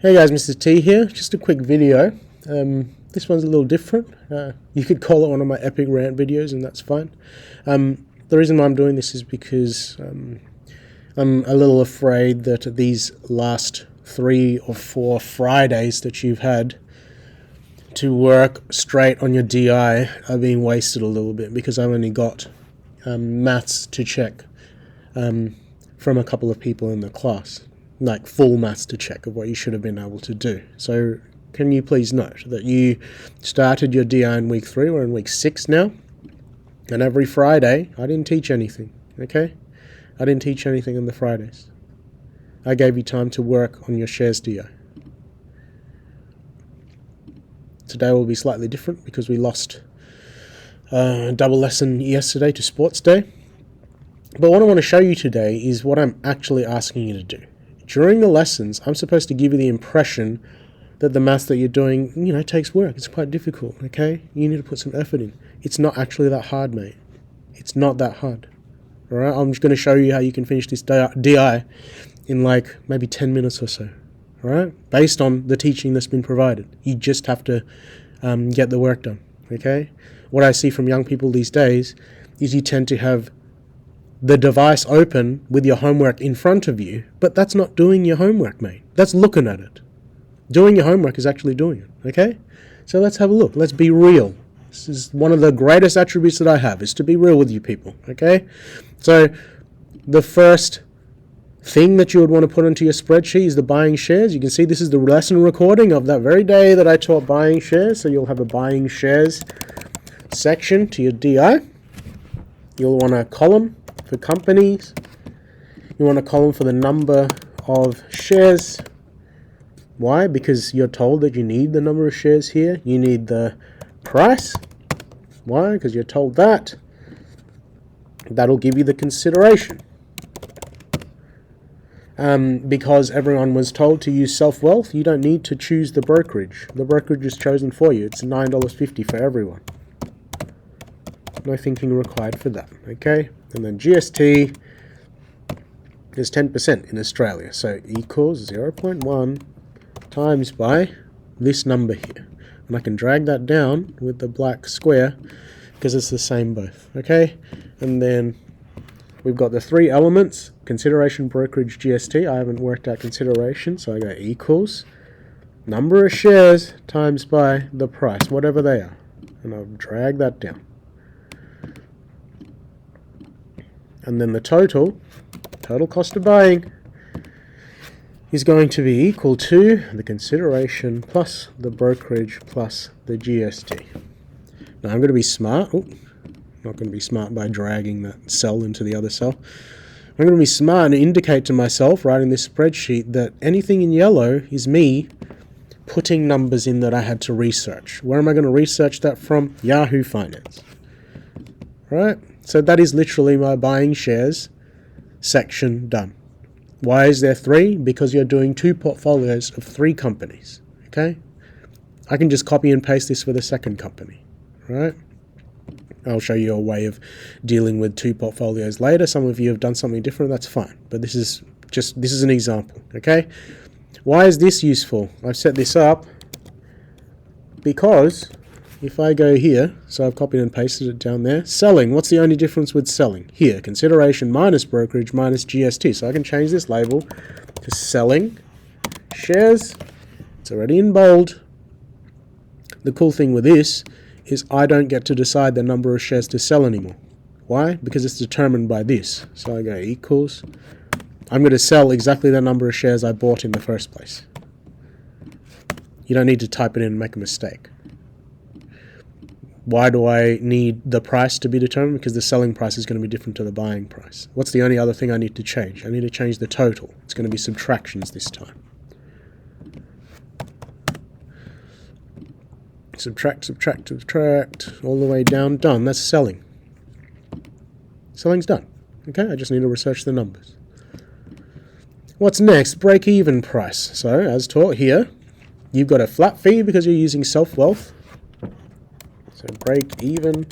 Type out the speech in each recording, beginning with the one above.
Hey guys, Mr. T here. Just a quick video. This one's a little different. You could call it one of my epic rant videos, and that's fine. The reason why I'm doing this is because I'm a little afraid that these last 3 or 4 Fridays that you've had to work straight on your DI are being wasted a little bit, because I've only got maths to check from a couple of people in the class. Like full maths to check of what you should have been able to do. So can you please note that you started your DI in week 3, we're in week 6 now, and every Friday I didn't teach anything, okay? I didn't teach anything on the Fridays. I gave you time to work on your shares DI. Today will be slightly different because we lost a double lesson yesterday to sports day. But what I want to show you today is what I'm actually asking you to do. During the lessons, I'm supposed to give you the impression that the maths that you're doing, takes work. It's quite difficult, okay? You need to put some effort in. It's not actually that hard, mate. It's not that hard, all right? I'm just going to show you how you can finish this DI in like maybe 10 minutes or so, all right? Based on the teaching that's been provided. You just have to get the work done, okay? What I see from young people these days is you tend to have the device open with your homework in front of you, but that's not doing your homework, mate. That's looking at it. Doing your homework is actually doing it, okay? So let's have a look. Let's be real. This is one of the greatest attributes that I have, is to be real with you people, okay? So the first thing that you would want to put into your spreadsheet is the buying shares. You can see this is the lesson recording of that very day that I taught buying shares. So you'll have a buying shares section to your DI. You'll want a column for companies. You want a column for the number of shares. Why? Because you're told that you need the number of shares here. You need the price. Why? Because you're told that. That'll give you the consideration. Because everyone was told to use self-wealth, you don't need to choose the brokerage. The brokerage is chosen for you. It's $9.50 for everyone. No thinking required for that, okay? And then GST is 10% in Australia, so equals 0.1 times by this number here. And I can drag that down with the black square because it's the same both, okay? And then we've got the 3 elements: consideration, brokerage, GST. I haven't worked out consideration, so I go equals number of shares times by the price, whatever they are. And I'll drag that down. And then the total cost of buying is going to be equal to the consideration plus the brokerage plus the GST. Now I'm going to be smart. Not going to be smart by dragging that cell into the other cell. I'm going to be smart and indicate to myself, right in this spreadsheet, that anything in yellow is me putting numbers in that I had to research. Where am I going to research that from? Yahoo Finance. Right? So that is literally my buying shares section done. Why is there 3? Because you're doing 2 portfolios of 3 companies, okay? I can just copy and paste this for the second company, right? I'll show you a way of dealing with 2 portfolios later. Some of you have done something different, that's fine. But this is an example, okay? Why is this useful? I've set this up because if I go here, so I've copied and pasted it down there. Selling, what's the only difference with selling? Here, consideration minus brokerage minus GST. So I can change this label to selling shares. It's already in bold. The cool thing with this is I don't get to decide the number of shares to sell anymore. Why? Because it's determined by this. So I go equals. I'm going to sell exactly the number of shares I bought in the first place. You don't need to type it in and make a mistake. Why do I need the price to be determined? Because the selling price is going to be different to the buying price. What's the only other thing I need to change? I need to change the total. It's going to be subtractions this time. Subtract, subtract, subtract, all the way down, done. That's selling. Selling's done. Okay, I just need to research the numbers. What's next? Break-even price. So, as taught here, you've got a flat fee because you're using self-wealth. So break-even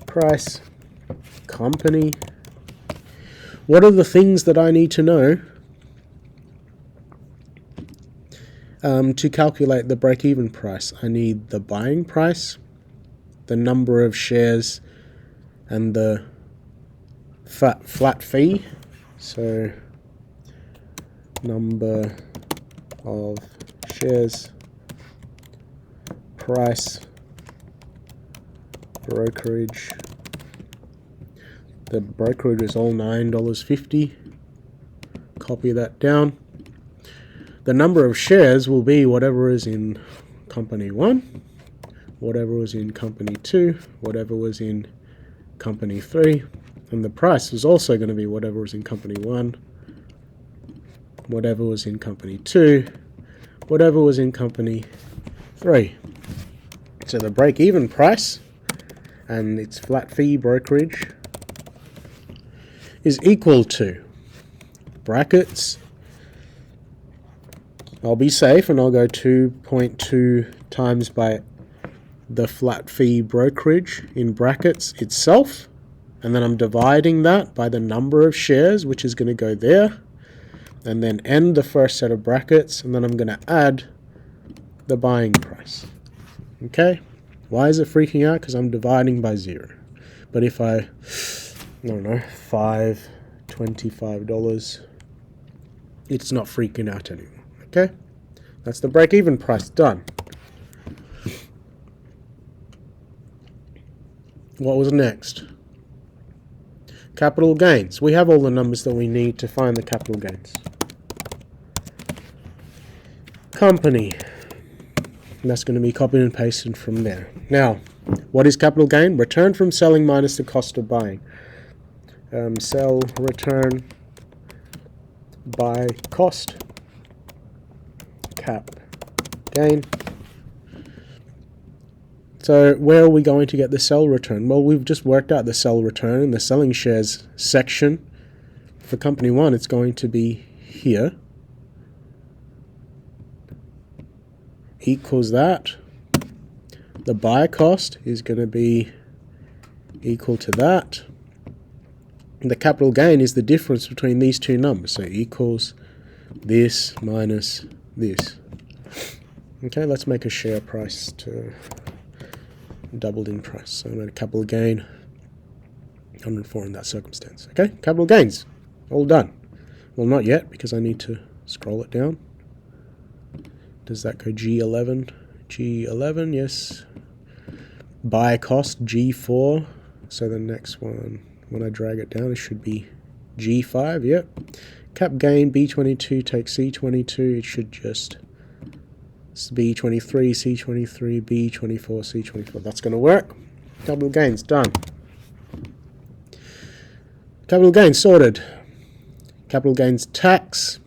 price, company. What are the things that I need to know To calculate the break-even price, I need the buying price, the number of shares, and the flat fee. So number of shares, price, brokerage. The brokerage is all $9.50. Copy that down. The number of shares will be whatever is in company 1, whatever was in company 2, whatever was in company 3, and the price is also going to be whatever was in company 1, whatever was in company 2, whatever was in company 3. So the break-even price and its flat fee brokerage is equal to brackets. I'll be safe and I'll go 2.2 times by the flat fee brokerage in brackets itself, and then I'm dividing that by the number of shares, which is going to go there, and then end the first set of brackets, and then I'm going to add the buying price. Okay, why is it freaking out? Because I'm dividing by 0. But if I don't know, $25, it's not freaking out anymore. Okay, that's the break-even price done. What was next? Capital gains. We have all the numbers that we need to find the capital gains. Company. And that's going to be copied and pasted from there. Now, what is capital gain? Return from selling minus the cost of buying. Sell, return, buy, cost, cap, gain. So where are we going to get the sell return? Well, we've just worked out the sell return in the selling shares section. For company 1, it's going to be here. Equals that. The buy cost is going to be equal to that. The capital gain is the difference between these two numbers. So equals this minus this. Okay, let's make a share price to doubled in price. So I made a capital gain 104 in that circumstance. Okay, capital gains. All done. Well, not yet, because I need to scroll it down. Does that go G11? G11, yes. Buy cost, G4. So the next one, when I drag it down, it should be G5, yep. Cap gain, B22 takes C22. It should just B23, C23, B24, C24. That's going to work. Capital gains, done. Capital gains, sorted. Capital gains tax.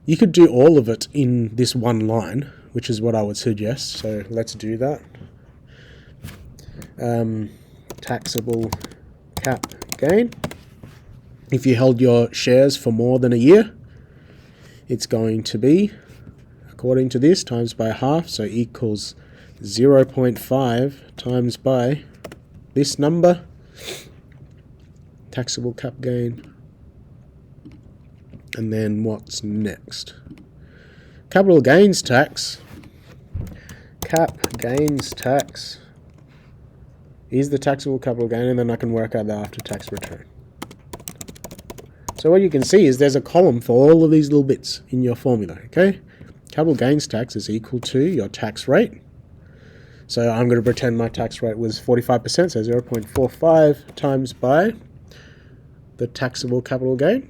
You could do all of it in this one line, which is what I would suggest. So let's do that. Taxable cap gain. If you held your shares for more than a year, it's going to be, according to this, times by half, so equals 0.5 times by this number, taxable cap gain. And then what's next? Capital gains tax. Cap gains tax is the taxable capital gain, and then I can work out the after-tax return. So what you can see is there's a column for all of these little bits in your formula, okay? Capital gains tax is equal to your tax rate. So I'm going to pretend my tax rate was 45%, so 0.45 times by the taxable capital gain.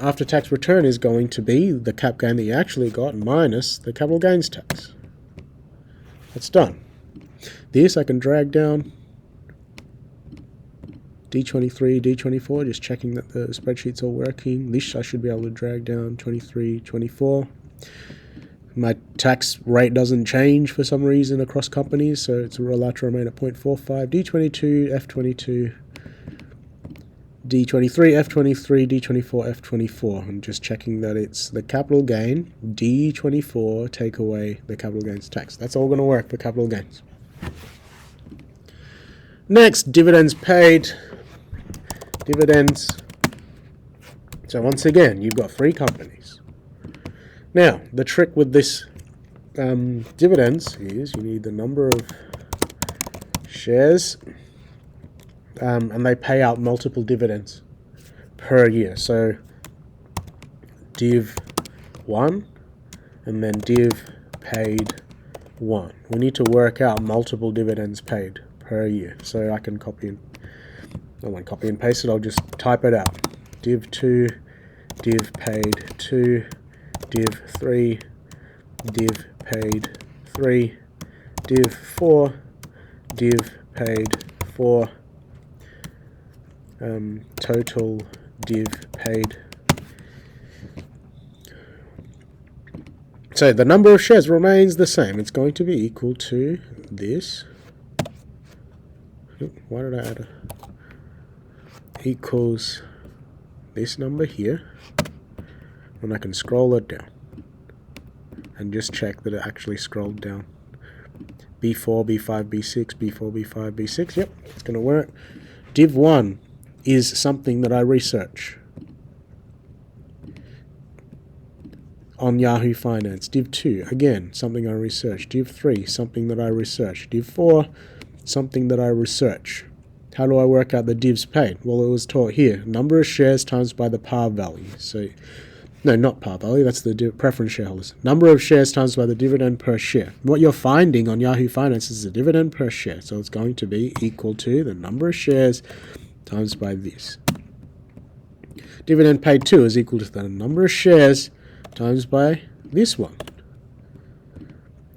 After-tax return is going to be the cap gain that you actually got minus the capital gains tax. That's done. This I can drag down. D23, D24, just checking that the spreadsheet's all working. This I should be able to drag down 23, 24. My tax rate doesn't change for some reason across companies, so it's allowed to remain at 0.45. D22, F22, D23, F23, D24, F24. I'm just checking that it's the capital gain, D24, take away the capital gains tax. That's all going to work for capital gains. Next, dividends paid. Dividends So once again, you've got 3 companies. Now, the trick with this dividends is you need the number of shares, and they pay out multiple dividends per year. So div 1 and then div paid 1. We need to work out multiple dividends paid per year. So I can I won't copy and paste it, I'll just type it out. Div 2, div paid 2, div 3, div paid 3, div 4, div paid 4, total div paid. So the number of shares remains the same. It's going to be equal to this. Why did I add equals this number here, and I can scroll it down and just check that it actually scrolled down. B4, B5, B6, B4, B5, B6. Yep, it's going to work. Div 1 is something that I research on Yahoo Finance. Div 2, again, something I research. Div 3, something that I research. Div 4, something that I research. How do I work out the divs paid? Well, it was taught here. Number of shares times by the par value. So, no, not par value. That's the preference shareholders. Number of shares times by the dividend per share. What you're finding on Yahoo Finance is the dividend per share. So it's going to be equal to the number of shares times by this. Dividend paid 2 is equal to the number of shares times by this one.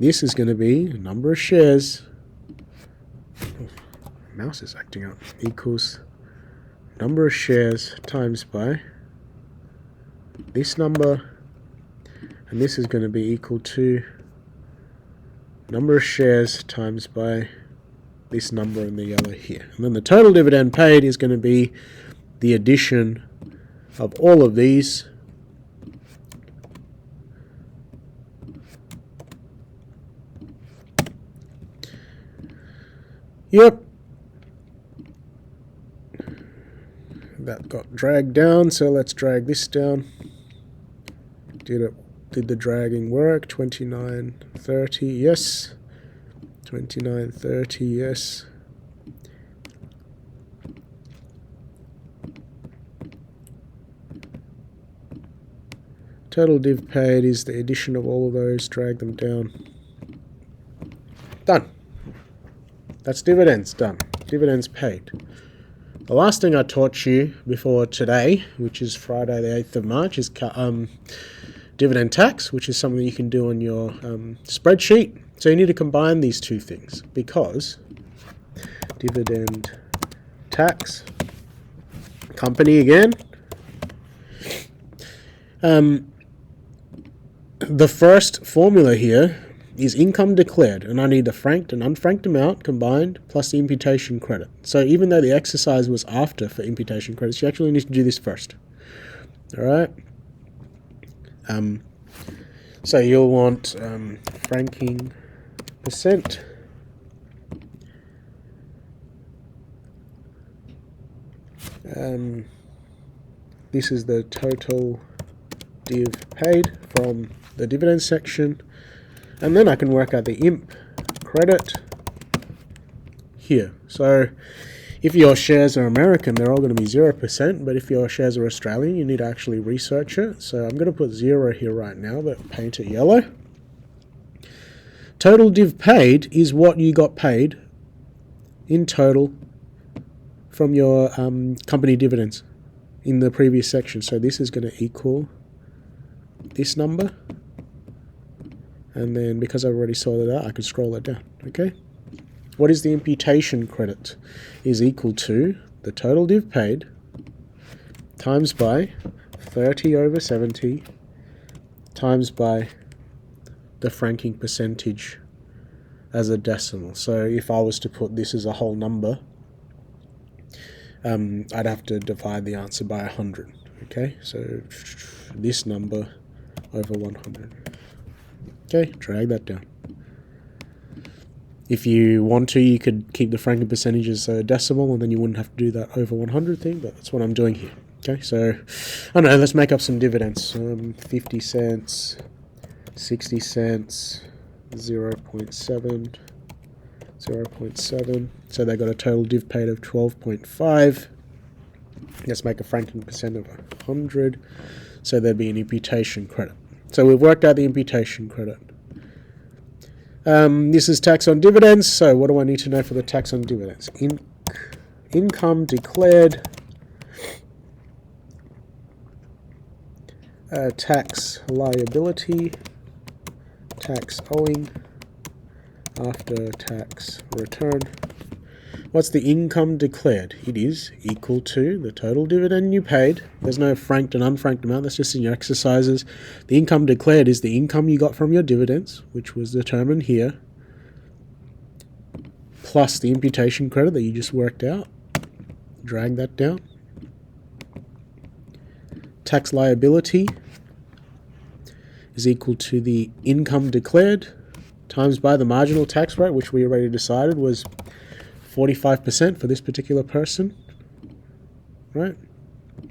This is going to be the number of shares. Mouse is acting up. Equals number of shares times by this number, and this is going to be equal to number of shares times by this number in the yellow here. And then the total dividend paid is going to be the addition of all of these Yep. That got dragged down, so let's drag this down. Did the dragging work? 2930, yes. 2930, yes. Total div paid is the addition of all of those, drag them down. Done. That's dividends done. Dividends paid. The last thing I taught you before today, which is Friday the 8th of March, is dividend tax, which is something you can do on your spreadsheet. So you need to combine these two things, because dividend tax, company again, the first formula here is income declared, and I need the franked and unfranked amount combined plus the imputation credit. So even though the exercise was after for imputation credits, you actually need to do this first. All right. So you'll want franking percent. This is the total div paid from the dividend section. And then I can work out the imp credit here. So if your shares are American, they're all going to be 0%, but if your shares are Australian, you need to actually research it. So I'm going to put 0 here right now, but paint it yellow. Total div paid is what you got paid in total from your company dividends in the previous section. So this is going to equal this number. And then because I've already sorted it out, I can scroll it down. Okay. What is the imputation credit? Is equal to the total div paid times by 30 over 70 times by the franking percentage as a decimal. So if I was to put this as a whole number, I'd have to divide the answer by 100. Okay, so this number over 100. Okay, drag that down. If you want to, you could keep the franking percentage as a decimal, and then you wouldn't have to do that over 100 thing, but that's what I'm doing here. Okay, so, I don't know, let's make up some dividends. 50 cents, 60 cents, 0.7, 0.7. So they got a total div paid of 12.5. Let's make a franking percent of 100. So there'd be an imputation credit. So we've worked out the imputation credit. This is tax on dividends. So what do I need to know for the tax on dividends? Income declared, tax liability, tax owing, after tax return. What's the income declared? It is equal to the total dividend you paid. There's no franked and unfranked amount. That's just in your exercises. The income declared is the income you got from your dividends, which was determined here, plus the imputation credit that you just worked out. Drag that down. Tax liability is equal to the income declared times by the marginal tax rate, which we already decided was 45% for this particular person, right?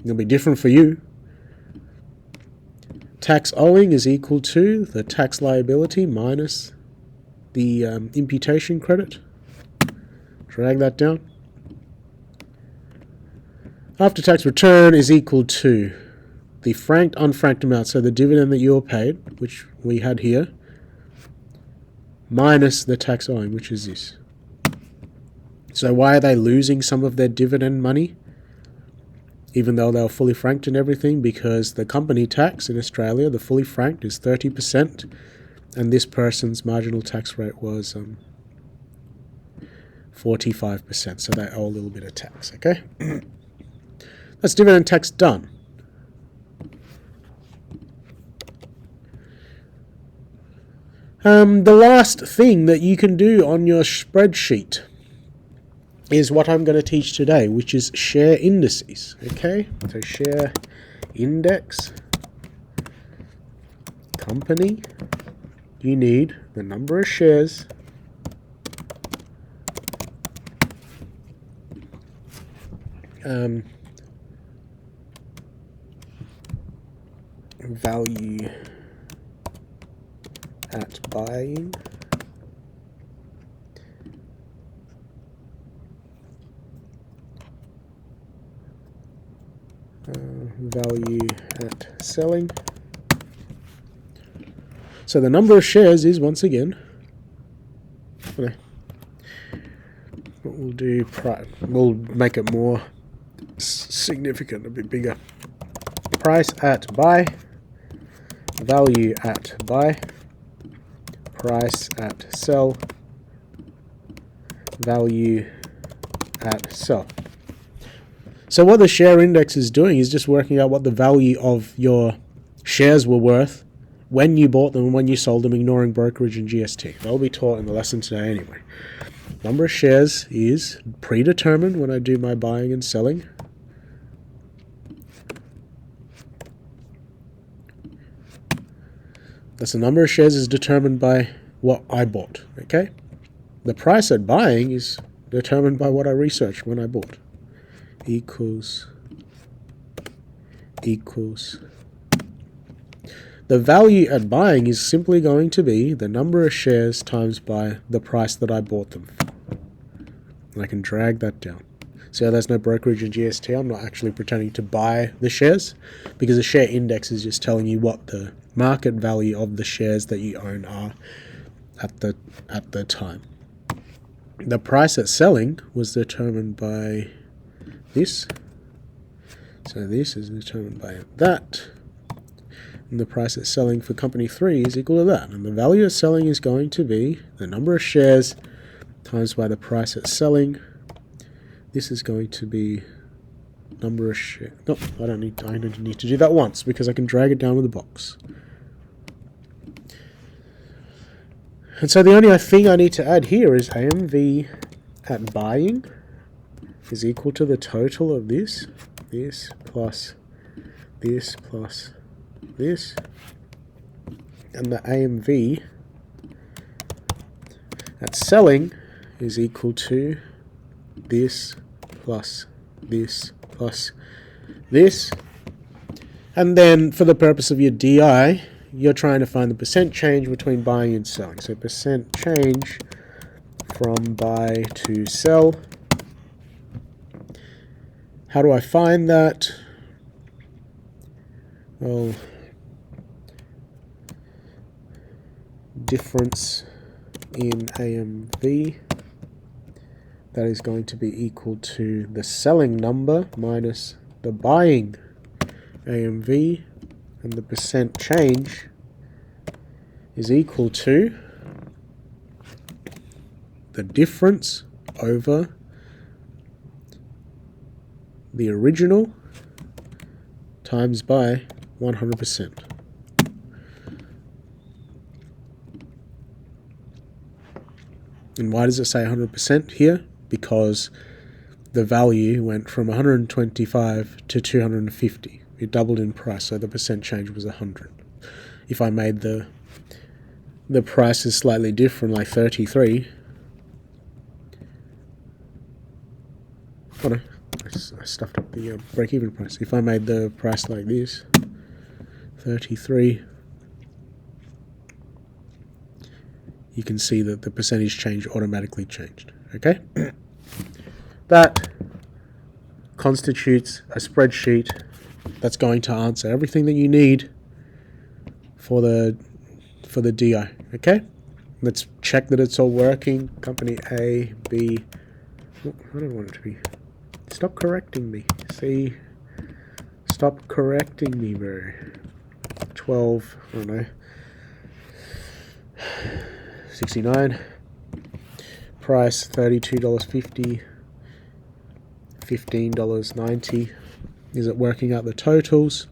It'll be different for you. Tax owing is equal to the tax liability minus the imputation credit. Drag that down. After tax return is equal to the franked, unfranked amount, so the dividend that you were paid, which we had here, minus the tax owing, which is this. So why are they losing some of their dividend money, even though they were fully franked and everything? Because the company tax in Australia, the fully franked, is 30%, and this person's marginal tax rate was 45%, so they owe a little bit of tax, okay? That's dividend tax done. The last thing that you can do on your spreadsheet is what I'm going to teach today, which is share indices. Okay, so share index, company, you need the number of shares, value at buying, value at selling. So the number of shares is, once again, what we'll do, we'll make it more significant, a bit bigger. Price at buy, value at buy, price at sell, value at sell. So what the share index is doing is just working out what the value of your shares were worth when you bought them and when you sold them, ignoring brokerage and GST. That'll be taught in the lesson today anyway. Number of shares is predetermined when I do my buying and selling. That's the number of shares is determined by what I bought, okay? The price at buying is determined by what I researched when I bought. Equals. The value at buying is simply going to be the number of shares times by the price that I bought them for. And I can drag that down. See how there's no brokerage and GST? I'm not actually pretending to buy the shares, because the share index is just telling you what the market value of the shares that you own are at the time. The price at selling was determined by this. So this is determined by that. And the price at selling for company 3 is equal to that. And the value of selling is going to be the number of shares times by the price at selling. This is going to be number of shares. No, I don't need to do that once, because I can drag it down with the box. And so the only thing I need to add here is AMV at buying is equal to the total of this plus this plus this, and the AMV at selling is equal to this plus this plus this. And then for the purpose of your DI, you're trying to find the percent change between buying and selling. So percent change from buy to sell. How do I find that? Well, difference in AMV, that is going to be equal to the selling number minus the buying AMV, and the percent change is equal to the difference over the original times by 100%. And why does it say 100% here? Because the value went from 125 to 250. It doubled in price, so the percent change was 100. If I made the prices slightly different, like 33. Oh no, I stuffed up the break-even price. If I made the price like this, 33, you can see that the percentage change automatically changed. Okay? That constitutes a spreadsheet that's going to answer everything that you need for the DI. Okay? Let's check that it's all working. Company A, B. Oh, I don't want it to be. Stop correcting me. See? Stop correcting me, bro. 12, I don't know. 69. Price $32.50. $15.90. Is it working out the totals?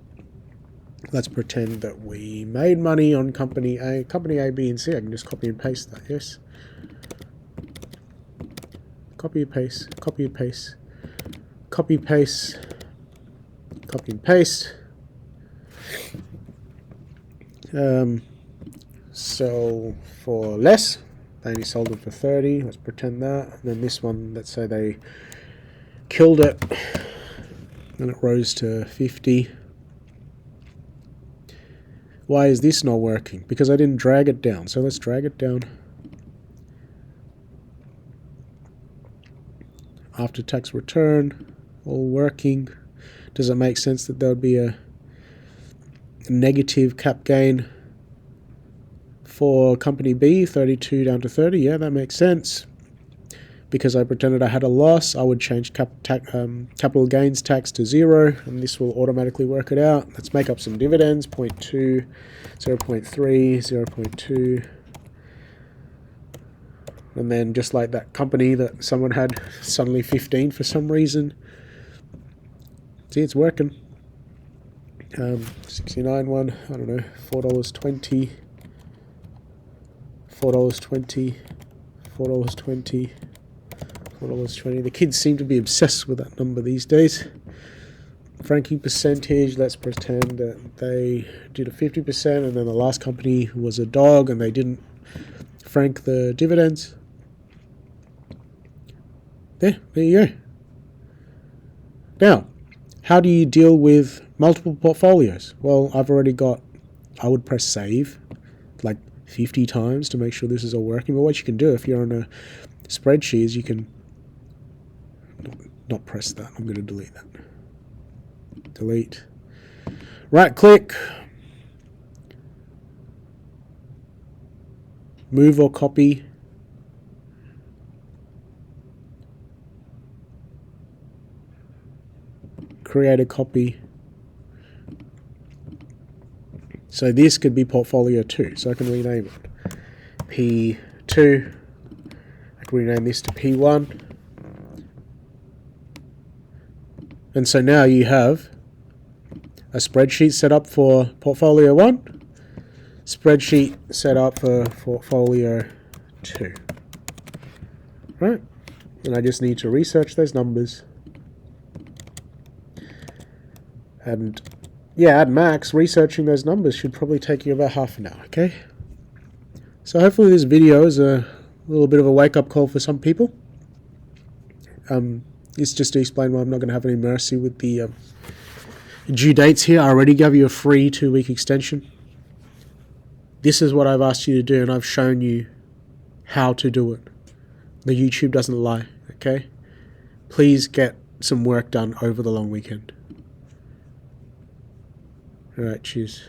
Let's pretend that we made money on company A, B, and C. I can just copy and paste that, yes? Copy and paste, copy and paste, copy, paste, copy and paste. So for less, they only sold it for 30. Let's pretend that. And then this one, let's say they killed it, and it rose to 50. Why is this not working? Because I didn't drag it down. So let's drag it down. After tax return, all working. Does it make sense that there would be a negative cap gain for company B, 32 down to 30? Yeah, that makes sense. Because I pretended I had a loss, I would change capital gains tax to 0, and this will automatically work it out. Let's make up some dividends, 0.2, 0.3, 0.2. And then just like that company that someone had suddenly 15 for some reason. See, it's working. 69 one, I don't know, $4.20, $4.20, $4.20. $4.20. The kids seem to be obsessed with that number these days. Franking percentage, let's pretend that they did a 50% and then the last company was a dog and they didn't frank the dividends. There you go. Now, how do you deal with multiple portfolios? Well, I've already got, I would press save like 50 times to make sure this is all working. But what you can do if you're on a spreadsheet is you can not press that. I'm going to delete that. Delete. Right click. Move or copy. Create a copy. So this could be portfolio 2. So I can rename it. P2. I can rename this to P1. And so now you have a spreadsheet set up for portfolio 1, spreadsheet set up for portfolio 2. Right? And I just need to research those numbers. And yeah, at max, researching those numbers should probably take you about half an hour, okay? So hopefully this video is a little bit of a wake-up call for some people. It's just to explain why I'm not going to have any mercy with the due dates here. I already gave you a free 2-week extension. This is what I've asked you to do, and I've shown you how to do it. The YouTube doesn't lie, okay? Please get some work done over the long weekend. Alright, cheers.